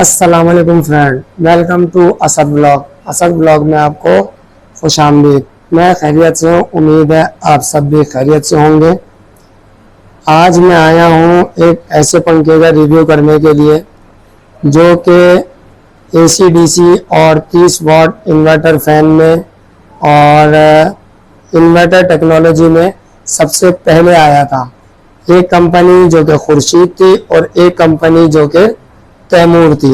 अस्सलाम वालेकुम friend, welcome to Asad blog. Asad blog में आपको खुशामदीद। मैं खैरियत से हूँ, उम्मीद है आप सब भी खैरियत से होंगे। आज मैं आया हूँ एक ऐसे पंखे का रिव्यू करने के लिए जो कि AC/DC और 30 वाट इन्वर्टर फैन में और इन्वर्टर टेक्नोलॉजी में सबसे पहले आया था। एक कंपनी जो कि खुर्शीद थी और एक कंपनी जो कि तैमूर थी।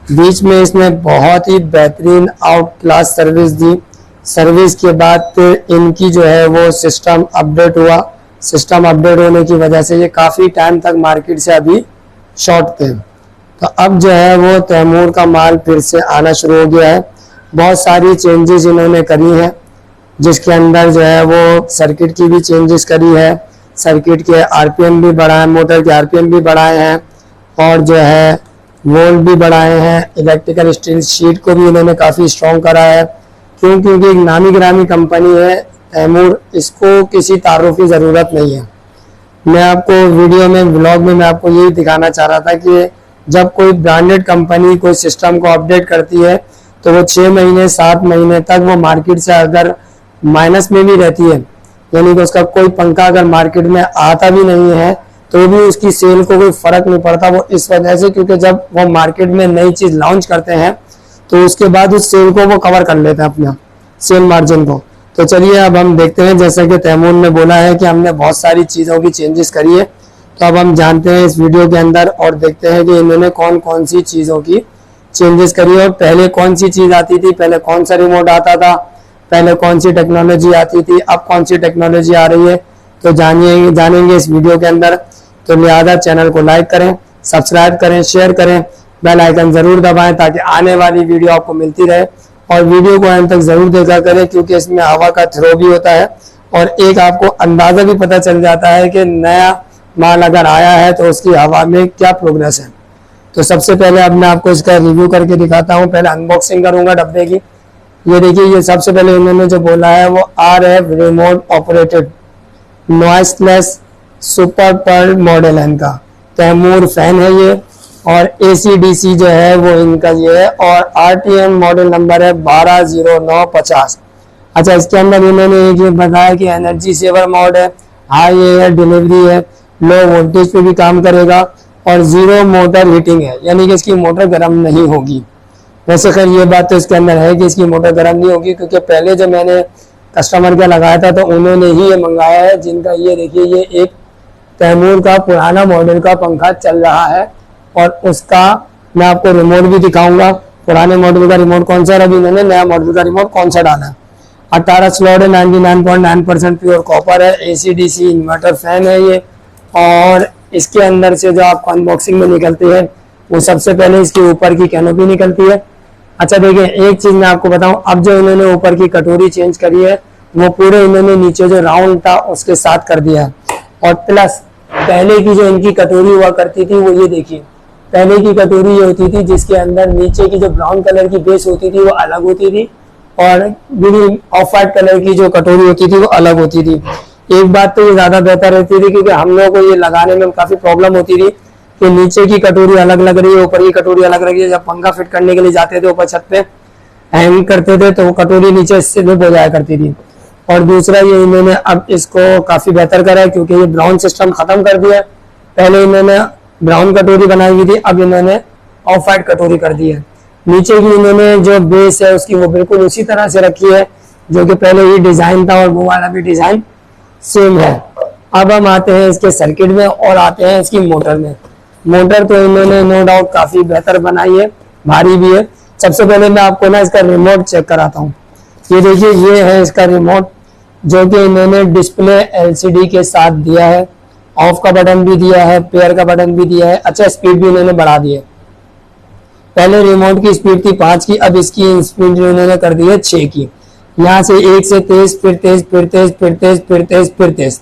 बीच में इसने बहुत ही बेहतरीन आउट क्लास सर्विस दी। सर्विस के बाद फिर इनकी जो है वो सिस्टम अपडेट हुआ। सिस्टम अपडेट होने की वजह से ये काफ़ी टाइम तक मार्केट से अभी शॉर्ट थे। तो अब जो है वो तैमूर का माल फिर से आना शुरू हो गया है। बहुत सारी चेंजेस इन्होंने करी हैं, जिसके अंदर जो है वो सर्किट की भी चेंजेस करी है। सर्किट के RPM भी बढ़ाए, मोटर के RPM भी बढ़ाए हैं और जो है वोल्ट भी बढ़ाए हैं। इलेक्ट्रिकल स्टील शीट को भी इन्होंने काफ़ी स्ट्रॉन्ग करा है। क्योंकि एक नामी गिरामी कंपनी है तैमूर, इसको किसी तारुफ की ज़रूरत नहीं है। मैं आपको वीडियो में व्लॉग में मैं आपको यही दिखाना चाह रहा था कि जब कोई ब्रांडेड कंपनी कोई सिस्टम को अपडेट करती है तो वो 6 महीने 7 महीने तक वो मार्केट से अगर माइनस में भी रहती है, यानी कि उसका कोई पंखा अगर मार्केट में आता भी नहीं है तो भी उसकी सेल को कोई फर्क नहीं पड़ता। वो इस वजह से क्योंकि जब वो मार्केट में नई चीज लॉन्च करते हैं तो उसके बाद उस सेल को वो कवर कर लेते हैं, अपना सेल मार्जिन को। तो चलिए अब हम देखते हैं, जैसा कि तैमूर ने बोला है कि हमने बहुत सारी चीज़ों की चेंजेस करी है, तो अब हम जानते हैं इस वीडियो के अंदर और देखते हैं कि इन्होंने कौन कौन सी चीज़ों की चेंजेस करी है और पहले कौन सी चीज़ आती थी, पहले कौन सा रिमोट आता था, पहले कौन सी टेक्नोलॉजी आती थी, अब कौन सी टेक्नोलॉजी आ रही है। तो जानेंगे इस वीडियो के अंदर। तो लिहाजा चैनल को लाइक करें, सब्सक्राइब करें, शेयर करें, बेल आइकन ज़रूर दबाएं ताकि आने वाली वीडियो आपको मिलती रहे। और वीडियो को अंत तक ज़रूर देखा करें क्योंकि इसमें हवा का थ्रो भी होता है और एक आपको अंदाज़ा भी पता चल जाता है कि नया माल अगर आया है तो उसकी हवा में क्या प्रोग्रेस है। तो सबसे पहले अब मैं आपको इसका रिव्यू करके दिखाता हूँ। पहले अनबॉक्सिंग करूँगा डब्बे की। ये देखिए, ये सबसे पहले इन्होंने जो बोला है वो RF remote operated noiseless super pearl model है इनका। तैमूर फैन है ये और AC/DC जो है वो इनका ये है और RTM मॉडल नंबर है 120950। अच्छा, इसके अंदर इन्होंने ये बताया कि एनर्जी सेवर मोड है, हाई एयर डिलीवरी है, लो वोल्टेज पे भी काम करेगा और जीरो मोटर हीटिंग है, यानी कि इसकी मोटर गर्म नहीं होगी। वैसे खैर ये बात तो इसके अंदर है कि इसकी मोटर गर्म नहीं होगी, क्योंकि पहले जो मैंने कस्टमर का लगाया था तो उन्होंने ही ये मंगाया है, जिनका ये देखिए ये एक तैमूर का पुराना मॉडल का पंखा चल रहा है और उसका मैं आपको रिमोट भी दिखाऊंगा। पुराने मॉडल का रिमोट कौन सा है, अभी मैंने नया मॉडल का रिमोट कौन सा डाला है। 18 स्लॉट है, 99.9% प्योर कॉपर है, AC/DC इन्वर्टर फैन है ये। और इसके अंदर से जो आपको अनबॉक्सिंग में निकलती है वो सबसे पहले इसके ऊपर की कैनोपी निकलती है। अच्छा देखिए, एक चीज मैं आपको बताऊं, अब जो इन्होंने ऊपर की कटोरी चेंज करी है वो पूरे इन्होंने नीचे जो राउंड था उसके साथ कर दिया है। और प्लस पहले की जो इनकी कटोरी हुआ करती थी वो ये देखिए, पहले की कटोरी ये होती थी जिसके अंदर नीचे की जो ब्राउन कलर की बेस होती थी वो अलग होती थी और ग्रीन ऑफ वाइट कलर की जो कटोरी होती थी वो अलग होती थी। एक बात तो ये ज्यादा बेहतर रहती थी क्योंकि हम लोगों को ये लगाने में काफी प्रॉब्लम होती थी कि नीचे की कटोरी अलग लग रही है, ऊपर की कटोरी अलग लग रही है। जब पंखा फिट करने के लिए जाते थे ऊपर छत पे हैंग करते थे तो वो कटोरी नीचे स्लिप हो जाया करती थी। और दूसरा ये इन्होंने अब इसको काफी बेहतर करा है क्योंकि ये ब्राउन सिस्टम खत्म कर दिया है। पहले इन्होंने ब्राउन कटोरी बनाई हुई थी, अब इन्होंने ऑफ वाइट कटोरी कर दी है। नीचे की इन्होंने जो बेस है उसकी वो बिल्कुल उसी तरह से रखी है जो कि पहले ही डिजाइन था और वो वाला भी डिजाइन सेम है। अब हम आते हैं इसके सर्किट में और आते हैं इसकी मोटर में। मोटर तो इन्होंने नो डाउट काफी बेहतर बनाई है, भारी भी है। सबसे पहले मैं आपको ना इसका रिमोट चेक कराता हूँ। ये देखिए, ये है इसका रिमोट जो कि इन्होंने डिस्प्ले LCD के साथ दिया है। ऑफ का बटन भी दिया है, पेयर का बटन भी दिया है। अच्छा, स्पीड भी इन्होंने बढ़ा दी है। पहले रिमोट की स्पीड थी 5 की, अब इसकी स्पीड इन्होंने कर दी है 6 की। यहाँ से 1 से तेज, फिर तेज, फिर तेज, फिर तेज, फिर तेज, फिर तेज,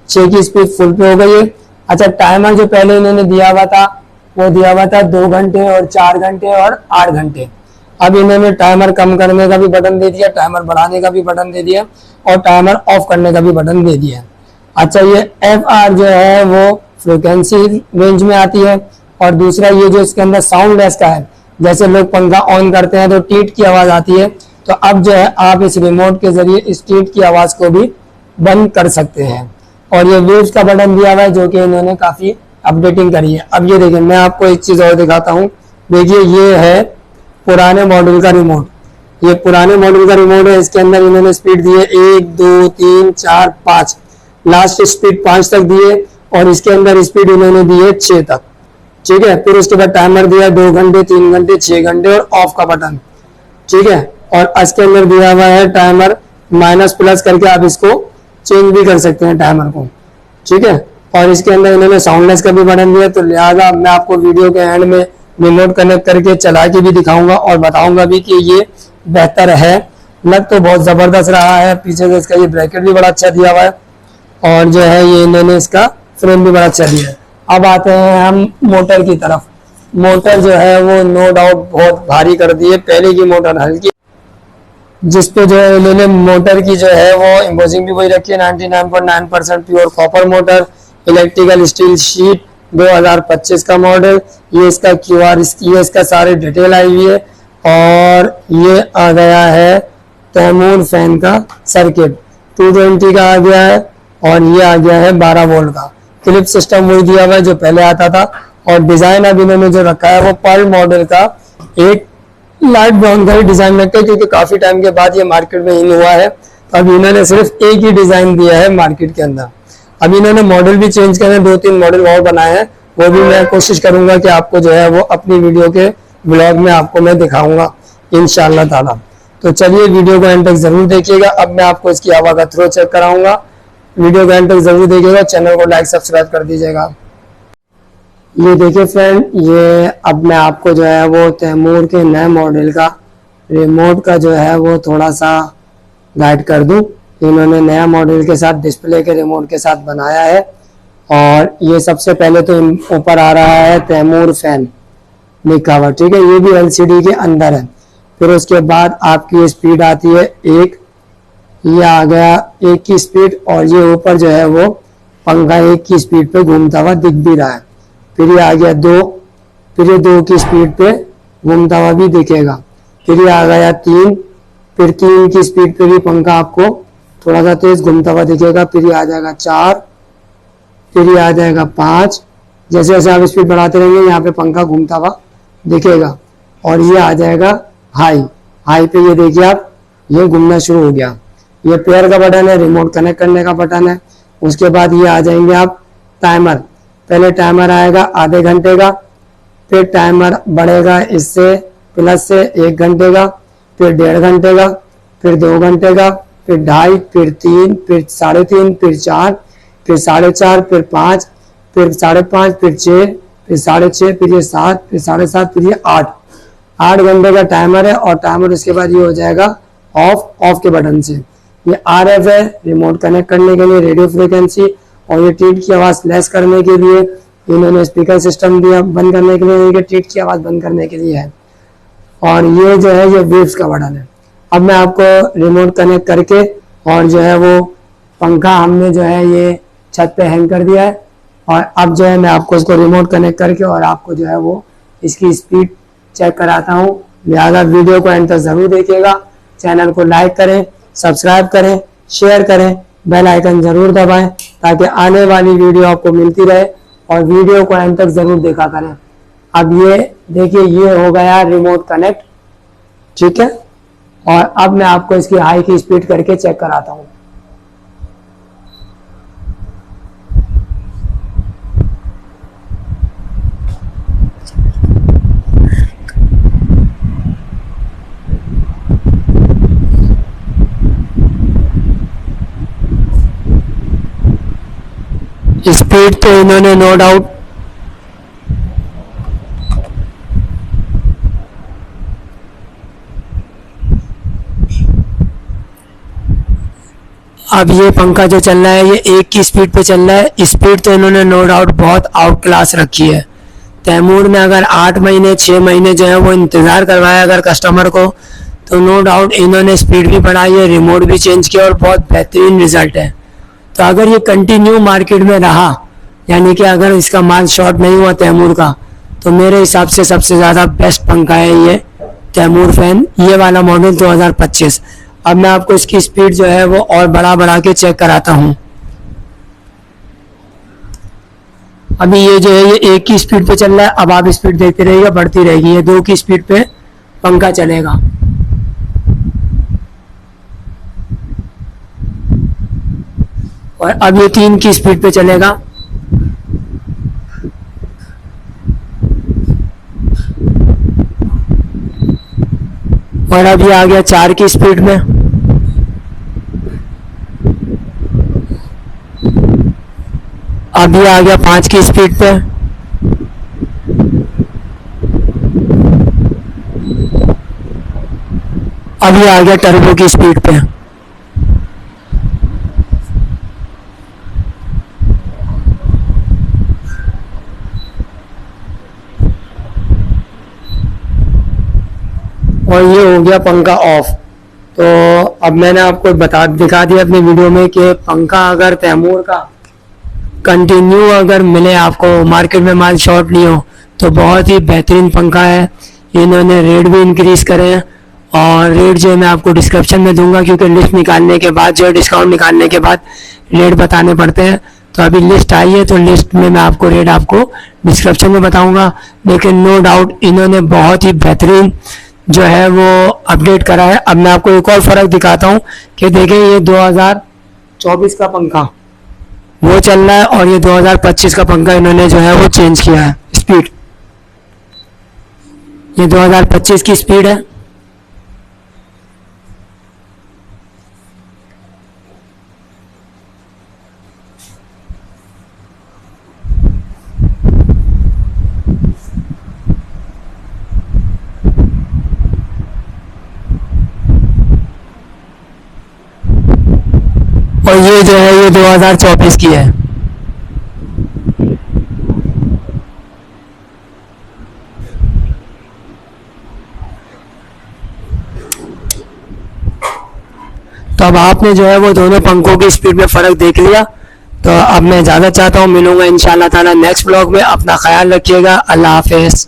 6 की स्पीड फुल पे हो गई है। अच्छा, टाइमर जो पहले इन्होंने दिया हुआ था वो दिया हुआ था 2 घंटे और 4 घंटे और 8 घंटे। अब इन्होंने टाइमर कम करने का भी बटन दे दिया, टाइमर बढ़ाने का भी बटन दे दिया और टाइमर ऑफ करने का भी बटन दे दिया। अच्छा, ये FR जो है वो फ्रीक्वेंसी रेंज में आती है और दूसरा ये जो इसके अंदर साउंड लेस का है जैसे लोग पंखा ऑन करते हैं तो टीट की आवाज आती है, तो अब जो है आप इस रिमोट के जरिए इस टीट की आवाज को भी बंद कर सकते हैं। और ये वेव्स का बटन दिया हुआ है जो कि इन्होंने काफी अपडेटिंग करी है। अब ये देखिए मैं आपको एक चीज और दिखाता हूँ। देखिए ये है पुराने मॉडल का रिमोट, ये पुराने मॉडल का रिमोट है। इसके अंदर इन्होंने स्पीड दी है 1 2 3 4 5, लास्ट स्पीड 5 तक दी है, और इसके अंदर स्पीड इन्होंने दी है 6 तक। ठीक है, फिर उसके बाद टाइमर दिया 2 घंटे 3 घंटे 6 घंटे और ऑफ का बटन। ठीक है, और इसके अंदर दिया हुआ है टाइमर माइनस प्लस करके आप इसको चेंज भी कर सकते हैं टाइमर को। ठीक है, और इसके अंदर इन्होंने साउंडलेस का भी बटन दिया, तो लिहाजा मैं आपको वीडियो के एंड में रिमोट कनेक्ट करके चला के भी दिखाऊंगा और बताऊंगा भी कि ये बेहतर है। लग तो बहुत जबरदस्त रहा है, पीछे से इसका ये ब्रैकेट भी बड़ा अच्छा दिया हुआ है, और जो है ये इन्होंने इसका फ्रेम भी बड़ा अच्छा दिया है। अब आते हैं हम मोटर की तरफ। मोटर जो है वो नो डाउट बहुत भारी कर दी है, पहले की मोटर हल्की, जिसपे जो है इन्होंने मोटर की जो है वो एम्बोसिंग भी वही रखी है, 99.9% pure copper motor, electrical steel sheet, 2025 का मॉडल। ये इसका QR, ये इसका सारे डिटेल आई हुई है। और ये आ गया है तैमूर फैन का सर्किट, 220 का आ गया है, और ये आ गया है 12 वोल्ट का। क्लिप सिस्टम वही दिया हुआ है जो पहले आता था, और डिजाइन अब इन्होंने जो रखा है वो पर्ल मॉडल का एक लाइट ब्राउन का ही डिजाइन रखा है, क्योंकि काफी टाइम के बाद ये मार्केट में इन हुआ है, तो अब इन्होंने सिर्फ एक ही डिजाइन दिया है मार्केट के अंदर। अब इन्होंने मॉडल भी चेंज करे, 2-3 मॉडल और बनाए हैं, वो भी मैं कोशिश करूंगा कि आपको जो है वो अपनी वीडियो के ब्लॉग में आपको मैं दिखाऊंगा इंशाअल्लाह ताला। तो चलिए वीडियो को एंड तक जरूर देखिएगा। अब मैं आपको इसकी हवा का थ्रो चेक कराऊंगा, वीडियो को एंड तक जरूर देखिएगा, चैनल को लाइक सब्सक्राइब कर दीजिएगा। ये देखिए फ्रेंड, ये अब मैं आपको जो है वो तैमूर के नए मॉडल का रिमोट का जो है वो थोड़ा सा गाइड कर दूं। इन्होंने नया मॉडल के साथ डिस्प्ले के रिमोट के साथ बनाया है, और ये सबसे पहले तो ऊपर आ रहा है तैमूर फैन लिखा हुआ। ठीक है, ये भी LCD के अंदर है। फिर उसके बाद आपकी स्पीड आती है 1, ये आ गया 1 की स्पीड, और ये ऊपर जो है वो पंखा 1 की स्पीड पे घूमता हुआ दिख भी रहा है। फिर ये आ गया 2, फिर ये 2 की स्पीड पे घूमता हुआ भी दिखेगा। फिर ये आ गया 3, फिर 3 की स्पीड पे भी पंखा आपको थोड़ा सा तेज घूमता हुआ दिखेगा। फिर ये आ जाएगा 4, फिर ये आ जाएगा 5। जैसे जैसे आप स्पीड बढ़ाते रहेंगे यहाँ पे पंखा घूमता हुआ दिखेगा। और ये आ जाएगा हाई, हाई पे ये देखिए आप ये घूमना शुरू हो गया। ये पेयर का बटन है, रिमोट कनेक्ट करने का बटन है। उसके बाद ये आ जाएंगे आप टाइमर, पहले टाइमर आएगा आधे घंटे का, फिर टाइमर बढ़ेगा इससे प्लस से 1 घंटे का, फिर 1.5 घंटे का, फिर 2 घंटे का, फिर 2.5, फिर 3, फिर 3.5, फिर 4, फिर 4.5, फिर 5, फिर 5.5, फिर 6, फिर 6.5, फिर ये 7, फिर 7.5, फिर ये 8 घंटे का टाइमर है। और टाइमर उसके बाद ये हो जाएगा ऑफ के बटन से। ये RF है, रिमोट कनेक्ट करने के लिए, रेडियो फ्रिक्वेंसी, और ये टीट की आवाज लेस करने के लिए इन्होंने स्पीकर सिस्टम दिया, बंद करने के लिए, ये टीट की आवाज बंद करने के लिए है। और ये जो है ये वेव्स का बटन है। अब मैं आपको रिमोट कनेक्ट करके, और जो है वो पंखा हमने जो है ये छत पे हैंग कर दिया है, और अब जो है मैं आपको इसको रिमोट कनेक्ट करके और आपको जो है वो इसकी स्पीड चेक कराता हूँ। लिहाजा वीडियो को एंड तक जरूर देखिएगा, चैनल को लाइक करें, सब्सक्राइब करें, शेयर करें, बेल आइकन जरूर दबाएं ताकि आने वाली वीडियो आपको मिलती रहे, और वीडियो को एंड तक जरूर देखा करें। अब ये देखिए ये हो गया रिमोट कनेक्ट। ठीक है, और अब मैं आपको इसकी हाई की स्पीड करके चेक कराता हूँ। स्पीड तो इन्होंने नो डाउट अब ये पंखा जो चल रहा है ये 1 की स्पीड पे चल रहा है। स्पीड तो इन्होंने नो डाउट बहुत आउट क्लास रखी है। तैमूर ने अगर 8 महीने 6 महीने जो है वो इंतज़ार करवाया अगर कस्टमर को, तो नो डाउट इन्होंने स्पीड भी बढ़ाई है, रिमोट भी चेंज किया, और बहुत बेहतरीन रिजल्ट है। तो अगर ये कंटिन्यू मार्केट में रहा, यानी कि अगर इसका माल शॉर्ट नहीं हुआ तैमूर का, तो मेरे हिसाब से सबसे ज़्यादा बेस्ट पंखा है ये तैमूर फैन, ये वाला मॉडल 2025। अब मैं आपको इसकी स्पीड जो है वो और बढ़ा के चेक कराता हूँ। अभी ये जो है ये 1 की स्पीड पे चल रहा है, अब आप स्पीड देखते रहिएगा, बढ़ती रहेगी। ये 2 की स्पीड पे पंखा चलेगा। और अब ये 3 की स्पीड पे चलेगा। और अब ये आ गया 4 की स्पीड में। अब ये आ गया 5 की स्पीड पे। अब ये आ गया टर्बो की स्पीड पे। और ये हो गया पंखा ऑफ। तो अब मैंने आपको दिखा दिया अपने वीडियो में कि पंखा अगर तैमूर का कंटिन्यू अगर मिले आपको, मार्केट में माल शॉर्ट नहीं हो, तो बहुत ही बेहतरीन पंखा है। इन्होंने रेट भी इंक्रीज करे हैं और रेट जो है मैं आपको डिस्क्रिप्शन में दूंगा, क्योंकि लिस्ट निकालने के बाद जो है डिस्काउंट निकालने के बाद रेट बताने पड़ते हैं। तो अभी लिस्ट आई है तो लिस्ट में मैं आपको रेट आपको डिस्क्रिप्शन में बताऊंगा। लेकिन नो डाउट इन्होंने बहुत ही बेहतरीन जो है वो अपडेट करा है। अब मैं आपको एक और फ़र्क दिखाता हूँ कि देखें, ये 2024 का पंखा वो चल रहा है और ये 2025 का पंखा इन्होंने जो है वो चेंज किया है स्पीड। ये 2025 की स्पीड है। और ये जो है ये 2024 की है। तो अब आपने जो है वो दोनों पंखों की स्पीड में फ़र्क देख लिया। तो अब मैं ज़्यादा चाहता हूँ मिलूंगा इंशाल्लाह ताला नेक्स्ट ब्लॉग में। अपना ख्याल रखिएगा। अल्लाह हाफिज़।